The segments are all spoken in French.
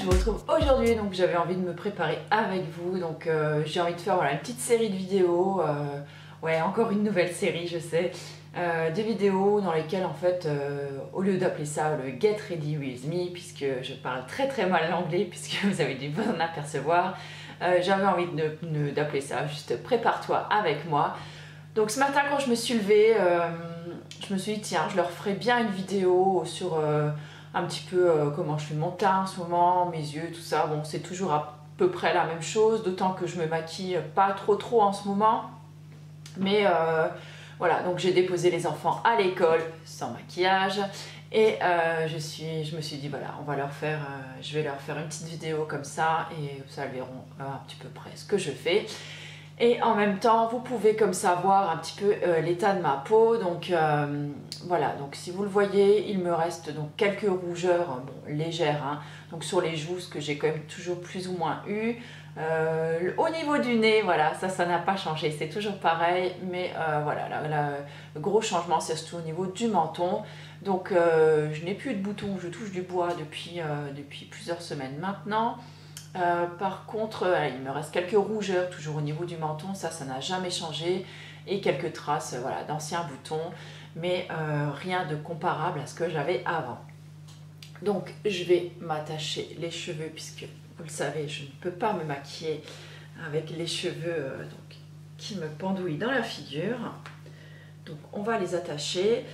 vous retrouve aujourd'hui, donc j'avais envie de me préparer avec vous, donc j'ai envie de faire voilà, une petite série de vidéos, ouais encore une nouvelle série je sais, des vidéos dans lesquelles en fait, au lieu d'appeler ça le Get Ready With Me, puisque je parle très mal l'anglais, puisque vous avez dû vous en apercevoir, j'avais envie d'appeler ça juste prépare-toi avec moi. Donc ce matin quand je me suis levée, je me suis dit tiens je leur ferai bien une vidéo sur un petit peu comment je fais mon teint en ce moment, mes yeux, tout ça. Bon, c'est toujours à peu près la même chose, d'autant que je me maquille pas trop en ce moment. Mais voilà, donc j'ai déposé les enfants à l'école sans maquillage. Et je me suis dit voilà, on va leur faire, je vais leur faire une petite vidéo comme ça et ça elles verront un petit peu près ce que je fais. Et en même temps, vous pouvez comme ça voir un petit peu l'état de ma peau. Donc voilà, donc si vous le voyez, il me reste donc quelques rougeurs bon, légères, hein, donc sur les joues, ce que j'ai quand même toujours plus ou moins eu. Au niveau du nez, voilà, ça n'a pas changé, c'est toujours pareil, mais voilà, le gros changement c'est surtout au niveau du menton. Donc je n'ai plus de boutons, je touche du bois depuis plusieurs semaines maintenant. Par contre, il me reste quelques rougeurs toujours au niveau du menton, ça n'a jamais changé, et quelques traces voilà, d'anciens boutons, mais rien de comparable à ce que j'avais avant. Donc je vais m'attacher les cheveux, puisque vous le savez, je ne peux pas me maquiller avec les cheveux qui me pendouillent dans la figure. Donc on va les attacher.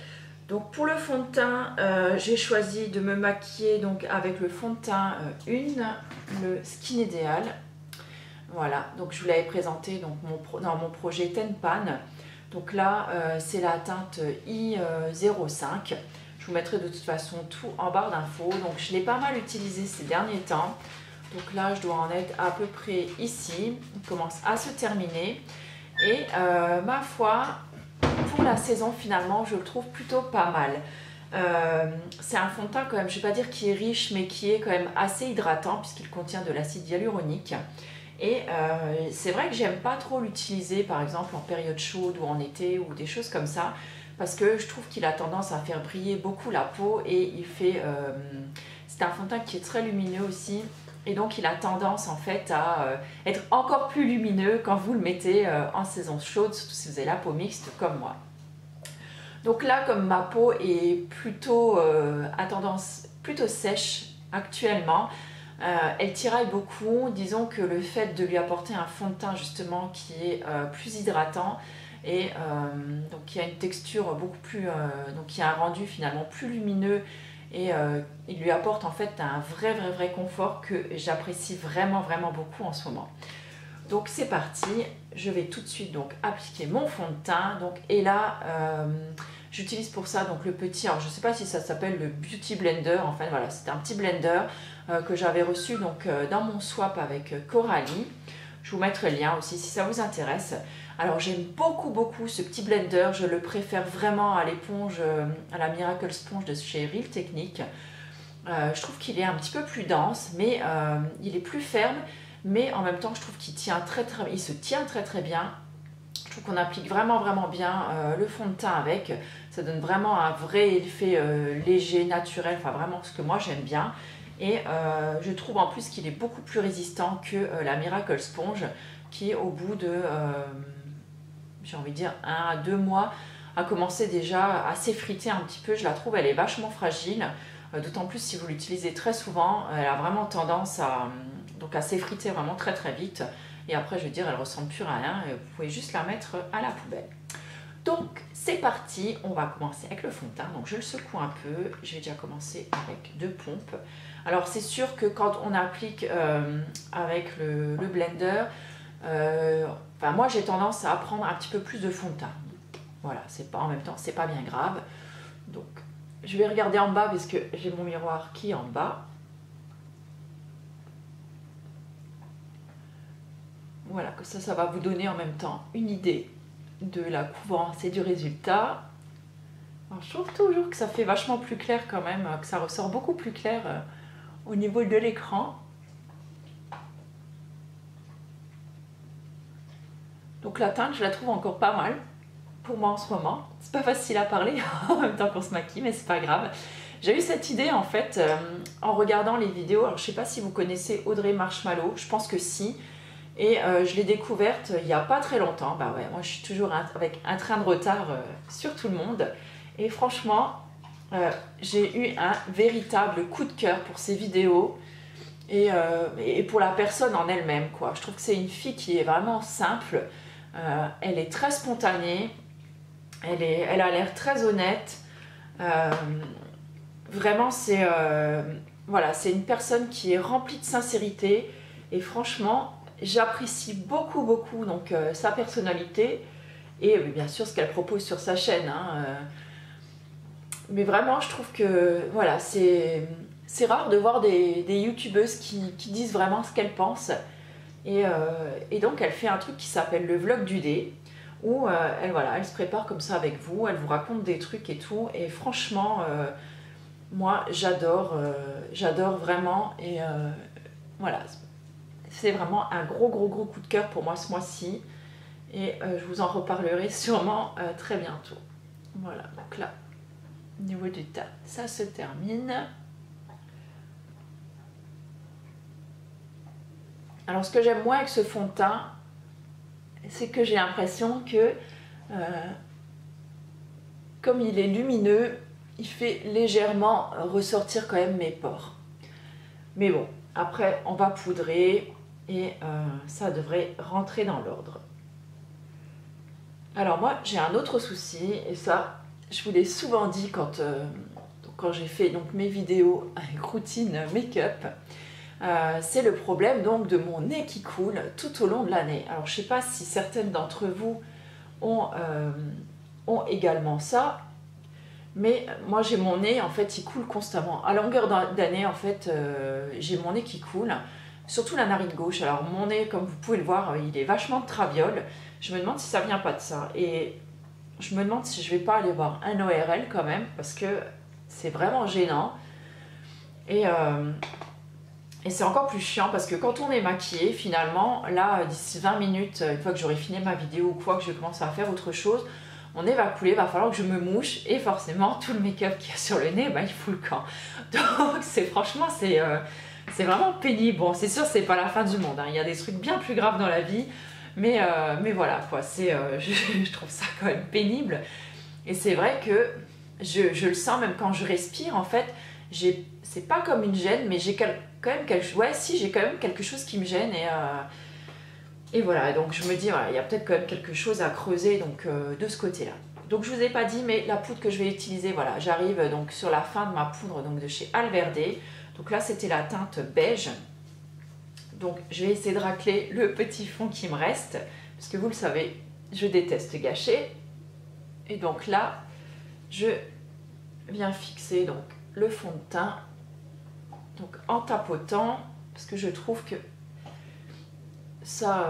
Donc pour le fond de teint, j'ai choisi de me maquiller donc avec le fond de teint le Skin Ideal. Voilà, donc je vous l'avais présenté donc dans mon projet Tenpan. Donc là, c'est la teinte I05. Je vous mettrai de toute façon tout en barre d'infos. Donc je l'ai pas mal utilisé ces derniers temps. Donc là, je dois en être à peu près ici. Il commence à se terminer. Et ma foi, pour la saison finalement je le trouve plutôt pas mal. C'est un fond de teint quand même, je ne vais pas dire qui est riche, mais qui est quand même assez hydratant puisqu'il contient de l'acide hyaluronique. Et c'est vrai que j'aime pas trop l'utiliser par exemple en période chaude ou en été ou des choses comme ça, parce que je trouve qu'il a tendance à faire briller beaucoup la peau et il fait... c'est un fond de teint qui est très lumineux aussi. Et donc il a tendance en fait à être encore plus lumineux quand vous le mettez en saison chaude, surtout si vous avez la peau mixte comme moi. Donc là, comme ma peau est plutôt à tendance plutôt sèche actuellement, elle tiraille beaucoup. Disons que le fait de lui apporter un fond de teint justement qui est plus hydratant et donc qui a une texture beaucoup plus, donc qui a un rendu finalement plus lumineux. Et il lui apporte en fait un vrai confort que j'apprécie vraiment beaucoup en ce moment. Donc c'est parti, je vais tout de suite donc appliquer mon fond de teint. Donc, et là, j'utilise pour ça donc le petit, alors je ne sais pas si ça s'appelle le Beauty Blender, en fait voilà, c'est un petit blender que j'avais reçu donc, dans mon swap avec Coralie. Je vous mettrai le lien aussi si ça vous intéresse. Alors j'aime beaucoup ce petit blender, je le préfère vraiment à l'éponge, à la Miracle Sponge de chez Real Technique. Je trouve qu'il est un petit peu plus dense, mais il est plus ferme, mais en même temps je trouve qu'il tient il se tient très bien. Je trouve qu'on applique vraiment bien le fond de teint avec, ça donne vraiment un vrai effet léger, naturel, enfin vraiment ce que moi j'aime bien. Et je trouve en plus qu'il est beaucoup plus résistant que la Miracle Sponge, qui au bout de, j'ai envie de dire 1 à 2 mois, a commencé déjà à s'effriter un petit peu. Je la trouve, elle est vachement fragile, d'autant plus si vous l'utilisez très souvent, elle a vraiment tendance à s'effriter vraiment très vite. Et après, je veux dire, elle ne ressemble plus à rien, vous pouvez juste la mettre à la poubelle. Donc c'est parti, on va commencer avec le fond de teint. Donc je le secoue un peu, je vais déjà commencer avec 2 pompes. Alors c'est sûr que quand on applique avec le blender, enfin, moi j'ai tendance à prendre un petit peu plus de fond de teint. Voilà, c'est pas en même temps, c'est pas bien grave. Donc je vais regarder en bas parce que j'ai mon miroir qui est en bas. Voilà, que ça va vous donner en même temps une idée de la couvrance et du résultat. Alors, je trouve toujours que ça fait vachement plus clair quand même, que ça ressort beaucoup plus clair au niveau de l'écran. Donc la teinte, je la trouve encore pas mal. pour moi en ce moment. C'est pas facile à parler en même temps qu'on se maquille, mais c'est pas grave. J'ai eu cette idée en fait en regardant les vidéos. Alors je sais pas si vous connaissez Audrey Marshmallow, je pense que si. Et je l'ai découverte il n'y a pas très longtemps. Bah ouais, moi je suis toujours avec un train de retard sur tout le monde. Et franchement, j'ai eu un véritable coup de cœur pour ses vidéos et pour la personne en elle-même, quoi. Je trouve que c'est une fille qui est vraiment simple. Elle est très spontanée. Elle a l'air très honnête. Vraiment, voilà, c'est une personne qui est remplie de sincérité. Et franchement, j'apprécie beaucoup, beaucoup donc, sa personnalité et bien sûr ce qu'elle propose sur sa chaîne. Hein, mais vraiment, je trouve que voilà, c'est rare de voir des youtubeuses qui disent vraiment ce qu'elles pensent. Et donc, elle fait un truc qui s'appelle le vlog du dé, où voilà, elle se prépare comme ça avec vous, elle vous raconte des trucs et tout. Et franchement, moi, j'adore vraiment. Et voilà, c'est vraiment un gros coup de cœur pour moi ce mois-ci. Et je vous en reparlerai sûrement très bientôt. Voilà, donc là, au niveau du teint, ça se termine. Alors ce que j'aime moins avec ce fond de teint, c'est que j'ai l'impression que comme il est lumineux, il fait légèrement ressortir quand même mes pores. Mais bon, après on va poudrer et ça devrait rentrer dans l'ordre. Alors moi j'ai un autre souci et ça je vous l'ai souvent dit quand j'ai fait donc mes vidéos avec routine make-up. C'est le problème donc de mon nez qui coule tout au long de l'année. Alors je ne sais pas si certaines d'entre vous ont également ça, mais moi j'ai mon nez en fait il coule constamment. À longueur d'année en fait j'ai mon nez qui coule, surtout la narine gauche. Alors mon nez comme vous pouvez le voir il est vachement de traviole. Je me demande si ça vient pas de ça et je me demande si je vais pas aller voir un ORL quand même parce que c'est vraiment gênant. Et c'est encore plus chiant parce que quand on est maquillé, finalement, là, d'ici 20 minutes, une fois que j'aurai fini ma vidéo ou quoi, que je commence à faire autre chose, mon nez va couler, il va falloir que je me mouche et forcément, tout le make-up qu'il y a sur le nez, bah, il fout le camp. Donc, franchement, c'est vraiment pénible. Bon, c'est sûr, c'est pas la fin du monde. Hein. Il y a des trucs bien plus graves dans la vie, mais voilà, quoi. Je trouve ça quand même pénible. Et c'est vrai que je le sens même quand je respire, en fait, c'est pas comme une gêne, mais j'ai quand même j'ai quand même quelque chose qui me gêne et voilà, donc je me dis voilà, il y a peut-être quand même quelque chose à creuser donc de ce côté-là. Donc je vous ai pas dit, mais la poudre que je vais utiliser, voilà, j'arrive donc sur la fin de ma poudre donc de chez Alverde. Donc là c'était la teinte beige. Donc je vais essayer de racler le petit fond qui me reste, parce que vous le savez, je déteste gâcher. Et donc là, je viens fixer donc le fond de teint. Donc en tapotant, parce que je trouve que ça,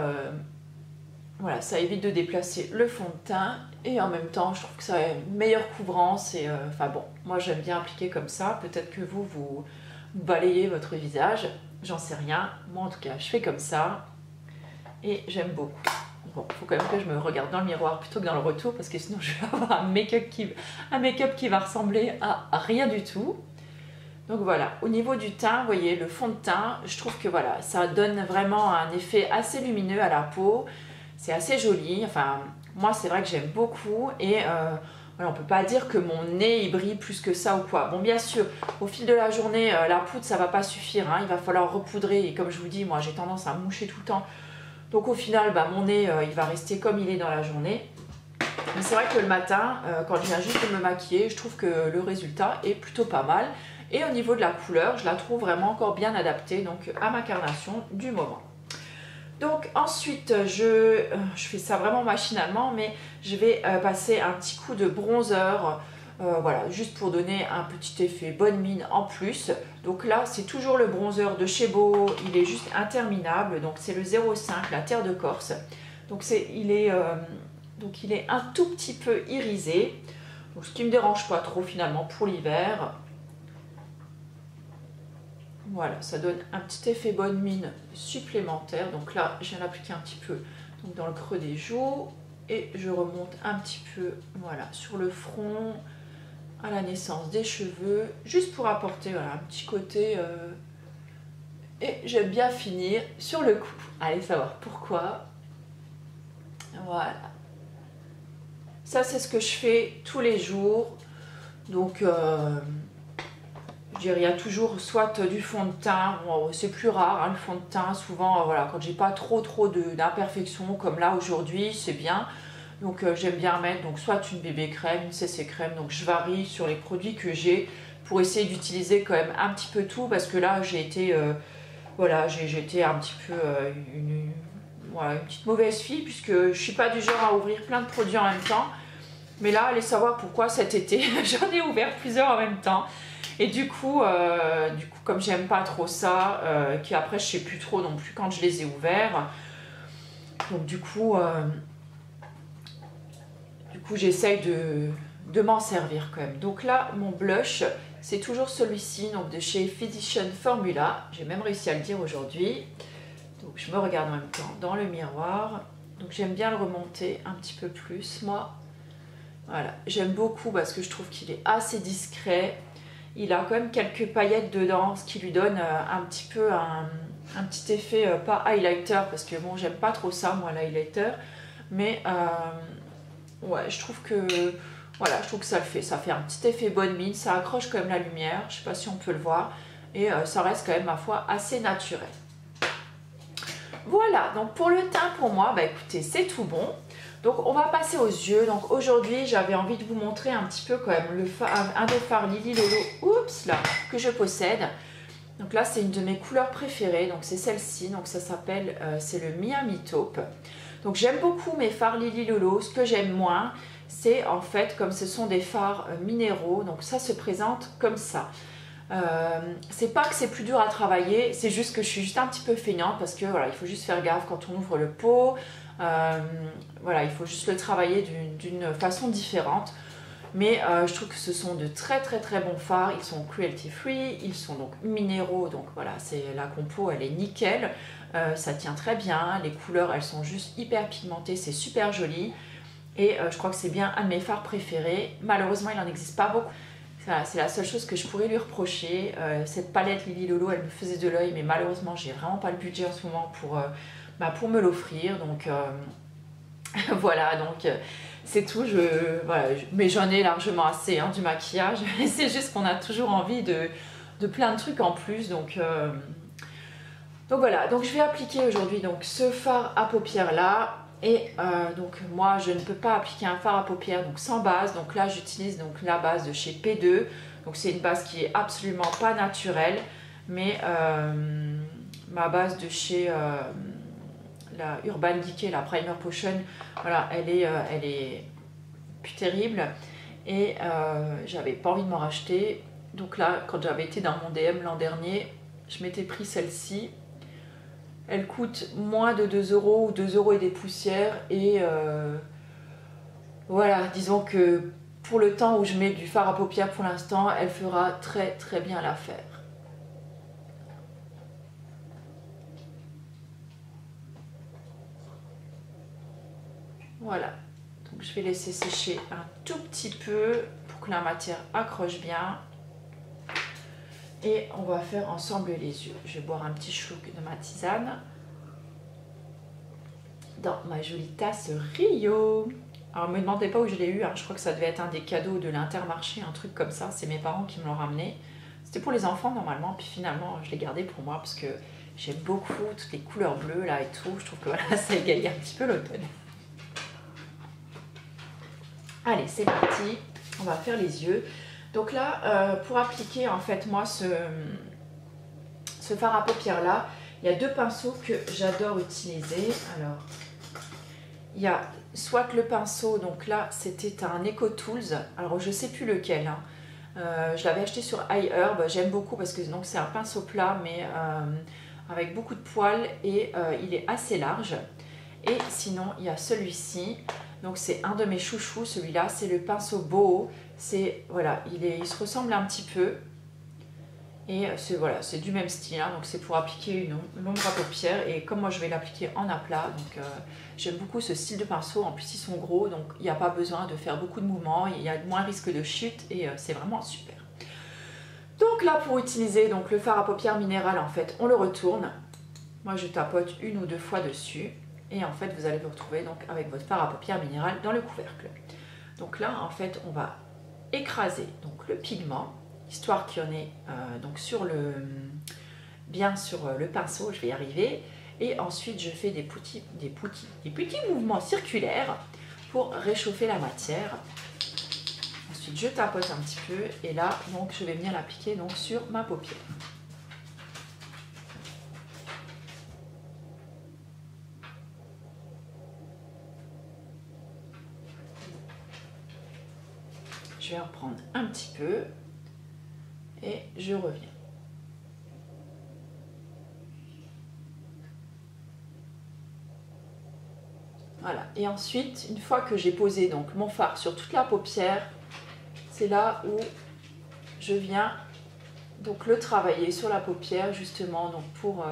voilà, ça évite de déplacer le fond de teint et en même temps je trouve que ça a une meilleure couvrance et enfin bon, moi j'aime bien appliquer comme ça, peut-être que vous balayez votre visage, j'en sais rien, moi en tout cas je fais comme ça et j'aime beaucoup. Bon, il faut quand même que je me regarde dans le miroir plutôt que dans le retour parce que sinon je vais avoir un make-up qui va ressembler à rien du tout. Donc voilà, au niveau du teint, vous voyez, le fond de teint, je trouve que voilà, ça donne vraiment un effet assez lumineux à la peau. C'est assez joli, enfin, moi c'est vrai que j'aime beaucoup et voilà, on ne peut pas dire que mon nez il brille plus que ça ou quoi. Bon, bien sûr, au fil de la journée, la poudre ça va pas suffire, hein, il va falloir repoudrer et comme je vous dis, moi j'ai tendance à me moucher tout le temps. Donc au final, bah, mon nez il va rester comme il est dans la journée. Mais c'est vrai que le matin, quand je viens juste de me maquiller, je trouve que le résultat est plutôt pas mal. Et au niveau de la couleur, je la trouve vraiment encore bien adaptée donc, à ma carnation du moment. Donc ensuite, je fais ça vraiment machinalement, mais je vais passer un petit coup de bronzer, voilà, juste pour donner un petit effet bonne mine en plus. Donc là, c'est toujours le bronzer de chez Beau, il est juste interminable, donc c'est le 05, la terre de Corse. Donc il est un tout petit peu irisé, donc ce qui ne me dérange pas trop finalement pour l'hiver. Voilà, ça donne un petit effet bonne mine supplémentaire. Donc là, je viens l'appliquer un petit peu donc dans le creux des joues. et je remonte un petit peu, voilà, sur le front, à la naissance des cheveux, juste pour apporter voilà, un petit côté. Et j'aime bien finir sur le cou. Allez savoir pourquoi. Voilà. Ça, c'est ce que je fais tous les jours. Donc, je dirais, il y a toujours soit du fond de teint. Bon, c'est plus rare, hein, le fond de teint. Souvent, voilà, quand j'ai pas trop d'imperfections, comme là aujourd'hui, c'est bien. Donc, j'aime bien mettre donc, soit une bébé crème, une CC crème. Donc, je varie sur les produits que j'ai pour essayer d'utiliser quand même un petit peu tout. Parce que là, j'ai été... voilà, j'ai été un petit peu voilà, une petite mauvaise fille puisque je suis pas du genre à ouvrir plein de produits en même temps. Mais là, allez savoir pourquoi cet été, j'en ai ouvert plusieurs en même temps. Et du coup comme j'aime pas trop ça, qu'après je sais plus trop non plus quand je les ai ouverts. Donc du coup j'essaye de m'en servir quand même. Donc là, mon blush, c'est toujours celui-ci, donc de chez Physician Formula. J'ai même réussi à le dire aujourd'hui. Donc je me regarde en même temps dans le miroir. Donc j'aime bien le remonter un petit peu plus, moi. Voilà, j'aime beaucoup parce que je trouve qu'il est assez discret. Il a quand même quelques paillettes dedans, ce qui lui donne un petit peu un petit effet, pas highlighter, parce que bon, j'aime pas trop ça, moi, l'highlighter. Mais ouais, je trouve que... Voilà, je trouve que ça le fait. Ça fait un petit effet bonne mine, ça accroche quand même la lumière, je ne sais pas si on peut le voir. Et ça reste quand même, ma foi, assez naturel. Voilà, donc pour le teint, pour moi, bah écoutez, c'est tout bon. Donc on va passer aux yeux. Donc aujourd'hui, j'avais envie de vous montrer un petit peu quand même un des fards Lily Lolo, oups là, que je possède. Donc là, c'est une de mes couleurs préférées, donc c'est celle-ci. Donc ça s'appelle, c'est le Miami Taupe. Donc j'aime beaucoup mes fards Lily Lolo. Ce que j'aime moins, c'est en fait comme ce sont des fards minéraux, donc ça se présente comme ça. C'est pas que c'est plus dur à travailler, c'est juste que je suis juste un petit peu feignante parce que voilà, il faut juste faire gaffe quand on ouvre le pot. Voilà, il faut juste le travailler d'une façon différente. Mais je trouve que ce sont de très bons fards. Ils sont cruelty free, ils sont donc minéraux, donc voilà, c'est la compo, elle est nickel. Ça tient très bien, les couleurs elles sont juste hyper pigmentées, c'est super joli. Et je crois que c'est bien un de mes fards préférés. Malheureusement, il n'en existe pas beaucoup. C'est la seule chose que je pourrais lui reprocher. Cette palette Lily Lolo, elle me faisait de l'œil, mais malheureusement, j'ai vraiment pas le budget en ce moment pour me l'offrir. Donc voilà, donc c'est tout. Voilà, mais j'en ai largement assez hein, du maquillage. C'est juste qu'on a toujours envie de plein de trucs en plus. Donc voilà, donc je vais appliquer aujourd'hui ce fard à paupières là. Et donc moi je ne peux pas appliquer un fard à paupières donc sans base, donc là j'utilise donc la base de chez P2, donc c'est une base qui est absolument pas naturelle, mais ma base de chez la Urban Decay, la Primer Potion, voilà, elle est plus terrible et j'avais pas envie de m'en racheter, donc là quand j'avais été dans mon DM l'an dernier, je m'étais pris celle-ci. Elle coûte moins de 2 € ou 2 € et des poussières. Et voilà, disons que pour le temps où je mets du fard à paupières pour l'instant, elle fera très bien l'affaire. Voilà, donc je vais laisser sécher un tout petit peu pour que la matière accroche bien. Et on va faire ensemble les yeux. Je vais boire un petit chouc de ma tisane dans ma jolie tasse Rio. Alors, ne me demandez pas où je l'ai eu. Hein. Je crois que ça devait être un des cadeaux de l'Intermarché, un truc comme ça. C'est mes parents qui me l'ont ramené. C'était pour les enfants normalement. Puis finalement, je l'ai gardé pour moi parce que j'aime beaucoup toutes les couleurs bleues là et tout. Je trouve que voilà, ça égaye un petit peu l'automne. Allez, c'est parti. On va faire les yeux. Donc là, pour appliquer en fait moi ce fard à paupières là, il y a deux pinceaux que j'adore utiliser. Alors, il y a soit le pinceau, donc là c'était un Eco Tools, alors je sais plus lequel, hein. Je l'avais acheté sur iHerb, j'aime beaucoup parce que c'est un pinceau plat mais avec beaucoup de poils et il est assez large. Et sinon il y a celui-ci, donc c'est un de mes chouchous, celui-là c'est le pinceau Boho. C'est voilà, il se ressemble un petit peu Et voilà, c'est du même style, hein, donc c'est pour appliquer une ombre à paupières. Et comme moi je vais l'appliquer en aplat, donc j'aime beaucoup ce style de pinceau. En plus ils sont gros, donc il n'y a pas besoin de faire beaucoup de mouvements, il y a moins risque de chute et c'est vraiment super. Donc là pour utiliser donc, le fard à paupières minéral, en fait on le retourne. Moi je tapote 1 ou 2 fois dessus et en fait vous allez vous retrouver donc, avec votre fard à paupières minéral dans le couvercle. Donc là en fait on va écraser donc, le pigment, histoire qu'il y en ait donc bien sur le pinceau, je vais y arriver. Et ensuite je fais des petits mouvements circulaires pour réchauffer la matière. Ensuite je tapote un petit peu et là donc je vais venir l'appliquer donc sur ma paupière. Je vais en prendre un petit peu et je reviens. Voilà, et ensuite, une fois que j'ai posé donc mon fard sur toute la paupière, c'est là où je viens donc le travailler sur la paupière justement donc pour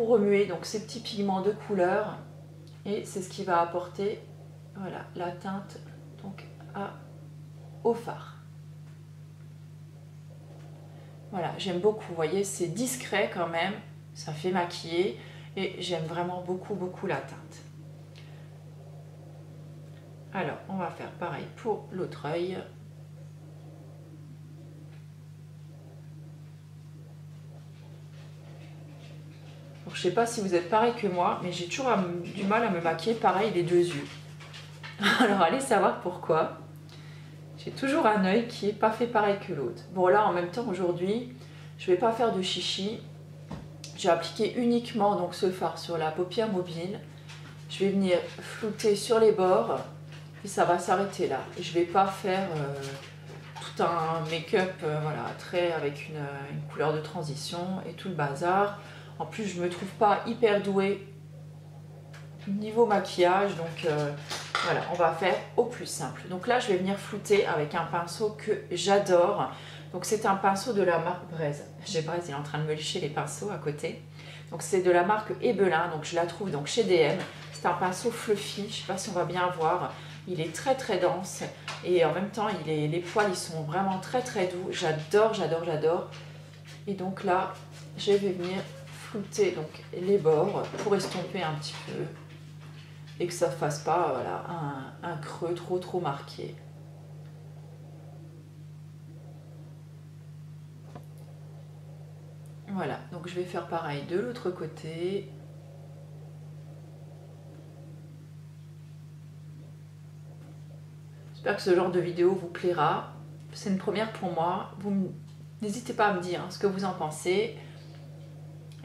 remuer donc ces petits pigments de couleur, et c'est ce qui va apporter voilà, la teinte donc au fard. Voilà, j'aime beaucoup, vous voyez, c'est discret quand même, ça fait maquiller et j'aime vraiment beaucoup la teinte. Alors, on va faire pareil pour l'autre œil. Je ne sais pas si vous êtes pareil que moi, mais j'ai toujours du mal à me maquiller pareil les 2 yeux. Alors, allez savoir pourquoi. J'ai toujours un œil qui n'est pas fait pareil que l'autre. Bon là en même temps aujourd'hui, je ne vais pas faire de chichi. J'ai appliqué uniquement donc ce fard sur la paupière mobile. Je vais venir flouter sur les bords et ça va s'arrêter là. Et je ne vais pas faire tout un make-up voilà, très avec une couleur de transition et tout le bazar. En plus je ne me trouve pas hyper douée niveau maquillage, donc voilà, on va faire au plus simple. Donc là je vais venir flouter avec un pinceau que j'adore. Donc c'est un pinceau de la marque Braise. J'ai Braise, il est en train de me lécher les pinceaux à côté. Donc c'est de la marque Ebelin, donc je la trouve donc chez DM. C'est un pinceau fluffy, je ne sais pas si on va bien voir. Il est très dense et en même temps les poils ils sont vraiment très doux. J'adore. Et donc là je vais venir flouter donc les bords pour estomper un petit peu et que ça ne fasse pas voilà, un creux trop marqué. Voilà, donc je vais faire pareil de l'autre côté. J'espère que ce genre de vidéo vous plaira. C'est une première pour moi. N'hésitez pas à me dire ce que vous en pensez.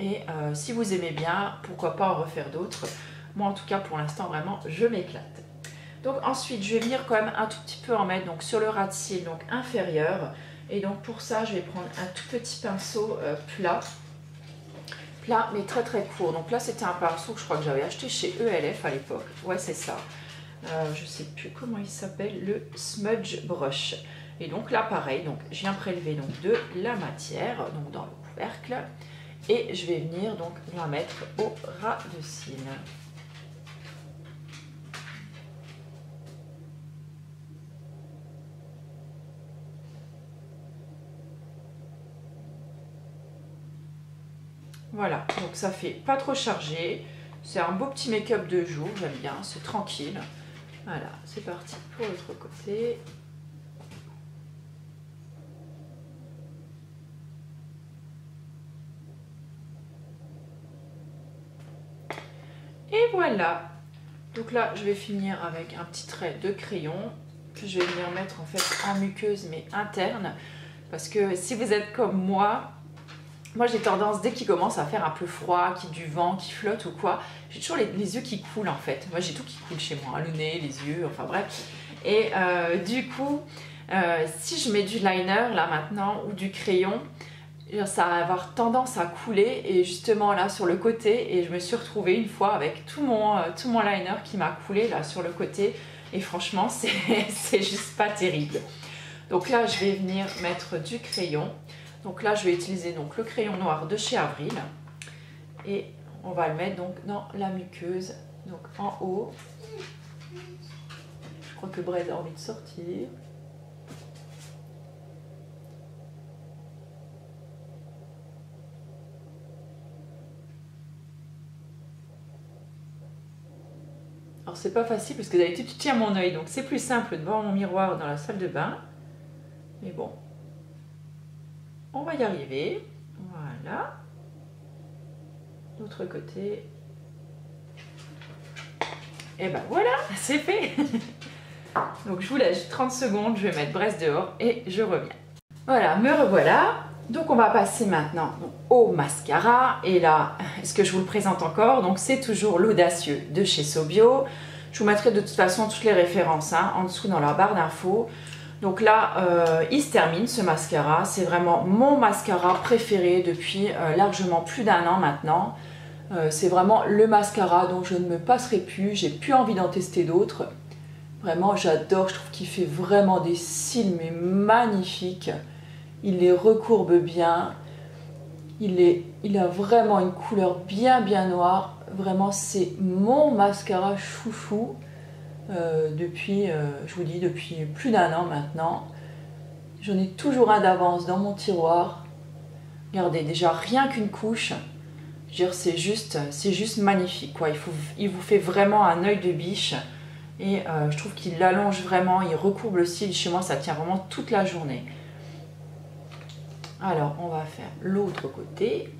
Et si vous aimez bien, pourquoi pas en refaire d'autres. Moi en tout cas pour l'instant vraiment je m'éclate. Donc ensuite je vais venir quand même un tout petit peu en mettre donc, sur le ras de cils donc inférieur. Et donc pour ça je vais prendre un tout petit pinceau plat mais très court. Donc là c'était un pinceau que je crois que j'avais acheté chez ELF à l'époque. Ouais c'est ça. Je sais plus comment il s'appelle, le Smudge Brush. Et donc là pareil, donc je viens prélever donc de la matière donc dans le couvercle et je vais venir donc la mettre au ras de cils. Voilà, donc ça fait pas trop chargé. C'est un beau petit make-up de jour, j'aime bien, c'est tranquille. Voilà, c'est parti pour l'autre côté. Et voilà. Donc là, je vais finir avec un petit trait de crayon que je vais venir mettre en fait en muqueuse mais interne. Parce que si vous êtes comme moi j'ai tendance, dès qu'il commence à faire un peu froid, qu'il y a du vent, qui flotte ou quoi, j'ai toujours les yeux qui coulent en fait. Moi j'ai tout qui coule chez moi, le nez, les yeux, enfin bref. Et du coup, si je mets du liner là maintenant ou du crayon, ça va avoir tendance à couler et justement là sur le côté, et je me suis retrouvée une fois avec tout mon liner qui m'a coulé là sur le côté et franchement c'est juste pas terrible. Donc là, je vais venir mettre du crayon. Donc là, je vais utiliser donc, le crayon noir de chez Avril. Et on va le mettre donc dans la muqueuse, donc en haut. Je crois que Brad a envie de sortir. Alors c'est pas facile parce que d'habitude tu tiens mon œil, donc c'est plus simple devant mon miroir dans la salle de bain. Mais bon, on va y arriver. Voilà. L'autre côté. Et ben voilà, c'est fait. Donc je vous laisse 30 secondes, je vais mettre Brest dehors et je reviens. Voilà, me revoilà. Donc on va passer maintenant au mascara. Et là, est-ce que je vous le présente encore? Donc c'est toujours l'Audacieux de chez Sobio. Je vous mettrai de toute façon toutes les références en dessous dans la barre d'infos. Donc là, il se termine ce mascara. C'est vraiment mon mascara préféré depuis largement plus d'1 an maintenant. C'est vraiment le mascara dont je ne me passerai plus. J'ai plus envie d'en tester d'autres. Vraiment, j'adore. Je trouve qu'il fait vraiment des cils mais magnifiques. Il les recourbe bien. Il a vraiment une couleur bien noire. Vraiment, c'est mon mascara chouchou depuis, je vous dis, depuis plus d'1 an maintenant. J'en ai toujours un d'avance dans mon tiroir. Regardez, déjà rien qu'une couche. Je veux dire, c'est juste magnifique, quoi. Il vous fait vraiment un œil de biche. Et je trouve qu'il l'allonge vraiment, il recourbe le cil. Chez moi, ça tient vraiment toute la journée. Alors, on va faire l'autre côté.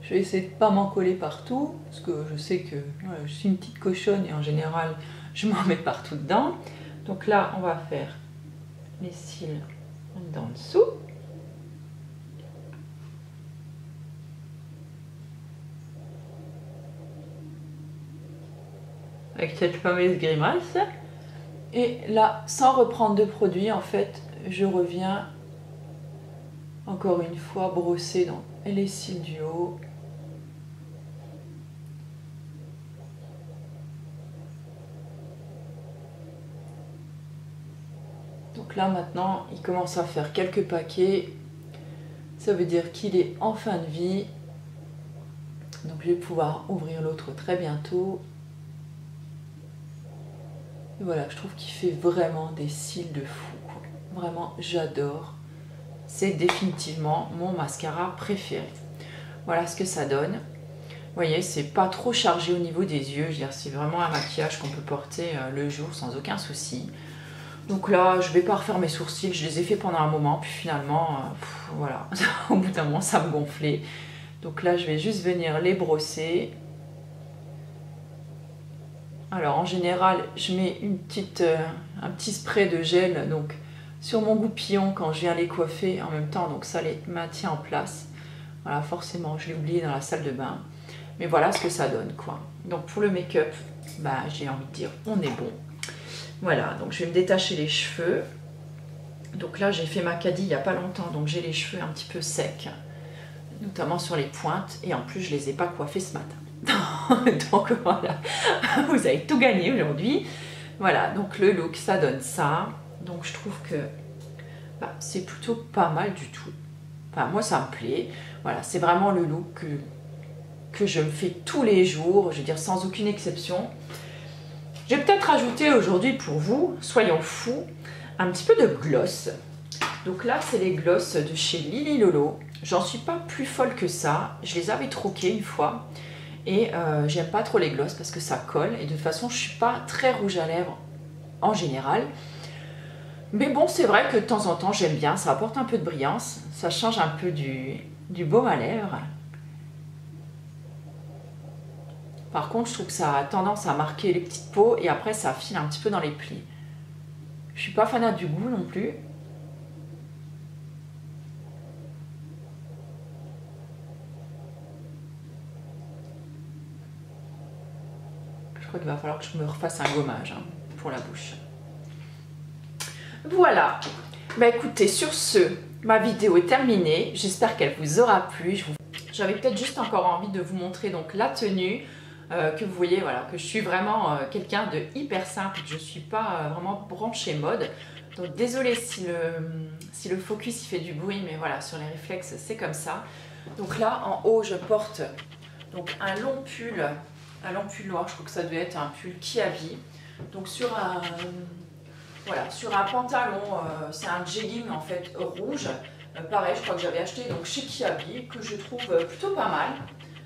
Je vais essayer de ne pas m'en coller partout, parce que je sais que je suis une petite cochonne et en général, je m'en mets partout dedans. Donc là, on va faire les cils d'en dessous. Avec cette fameuse grimace. Et là, sans reprendre de produit, en fait, je reviens encore une fois brosser dans les cils du haut. Donc là, maintenant, il commence à faire quelques paquets. Ça veut dire qu'il est en fin de vie. Donc je vais pouvoir ouvrir l'autre très bientôt. Et voilà, je trouve qu'il fait vraiment des cils de fou, quoi. Vraiment, j'adore. C'est définitivement mon mascara préféré. Voilà ce que ça donne. Vous voyez, c'est pas trop chargé au niveau des yeux. Je veux dire, c'est vraiment un maquillage qu'on peut porter le jour sans aucun souci. Donc là, je vais pas refaire mes sourcils. Je les ai fait pendant un moment. Puis finalement, voilà, au bout d'un moment, ça me gonflait. Donc là, je vais juste venir les brosser. Alors en général, je mets un petit spray de gel donc, sur mon goupillon quand je viens les coiffer en même temps, donc ça les maintient en place. Voilà, forcément, je l'ai oublié dans la salle de bain. Mais voilà ce que ça donne, quoi. Donc pour le make-up, bah, j'ai envie de dire, on est bon. Voilà, donc je vais me détacher les cheveux. Donc là, j'ai fait ma cadie il n'y a pas longtemps, donc j'ai les cheveux un petit peu secs, notamment sur les pointes. Et en plus, je ne les ai pas coiffés ce matin. Donc voilà, vous avez tout gagné aujourd'hui. Voilà, donc le look, ça donne ça. Donc je trouve que bah, c'est plutôt pas mal du tout. Enfin, moi, ça me plaît. Voilà, c'est vraiment le look que je me fais tous les jours, je veux dire sans aucune exception. J'ai peut-être rajouté aujourd'hui pour vous, soyons fous, un petit peu de gloss. Donc là, c'est les gloss de chez Lily Lolo. J'en suis pas plus folle que ça. Je les avais troqués une fois. Et j'aime pas trop les gloss parce que ça colle. Et de toute façon, je suis pas très rouge à lèvres en général. Mais bon, c'est vrai que de temps en temps, j'aime bien. Ça apporte un peu de brillance. Ça change un peu du baume à lèvres. Par contre, je trouve que ça a tendance à marquer les petites peaux. Et après, ça file un petit peu dans les plis. Je suis pas fanat du goût non plus. Je crois qu'il va falloir que je me refasse un gommage pour la bouche. Voilà. Bah écoutez, sur ce, ma vidéo est terminée. J'espère qu'elle vous aura plu. J'avais peut-être juste encore envie de vous montrer donc la tenue. Que vous voyez, voilà, que je suis vraiment quelqu'un de hyper simple, je ne suis pas vraiment branchée mode. Donc désolée si le focus il fait du bruit, mais voilà, sur les réflexes c'est comme ça. Donc là en haut je porte donc un long pull noir, je crois que ça devait être un pull Kiabi. Donc sur un pantalon, c'est un jegging en fait rouge. Pareil, je crois que j'avais acheté donc chez Kiabi, que je trouve plutôt pas mal.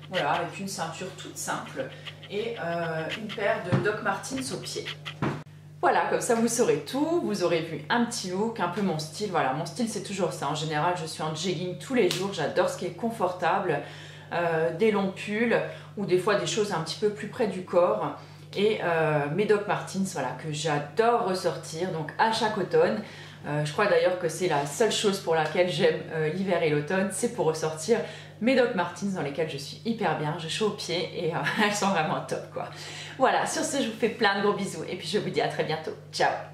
Voilà, avec une ceinture toute simple et une paire de Doc Martens au pied. Voilà, comme ça vous saurez tout, vous aurez vu un petit look, un peu mon style. Voilà, mon style c'est toujours ça. En général, je suis en jegging tous les jours, j'adore ce qui est confortable, des longs pulls ou des fois des choses un petit peu plus près du corps. Et mes Doc Martens, voilà, que j'adore ressortir donc à chaque automne. Je crois d'ailleurs que c'est la seule chose pour laquelle j'aime l'hiver et l'automne, c'est pour ressortir mes Doc Martens dans lesquels je suis hyper bien, je suis au pied et elles sont vraiment top quoi. Voilà, sur ce je vous fais plein de gros bisous et puis je vous dis à très bientôt. Ciao!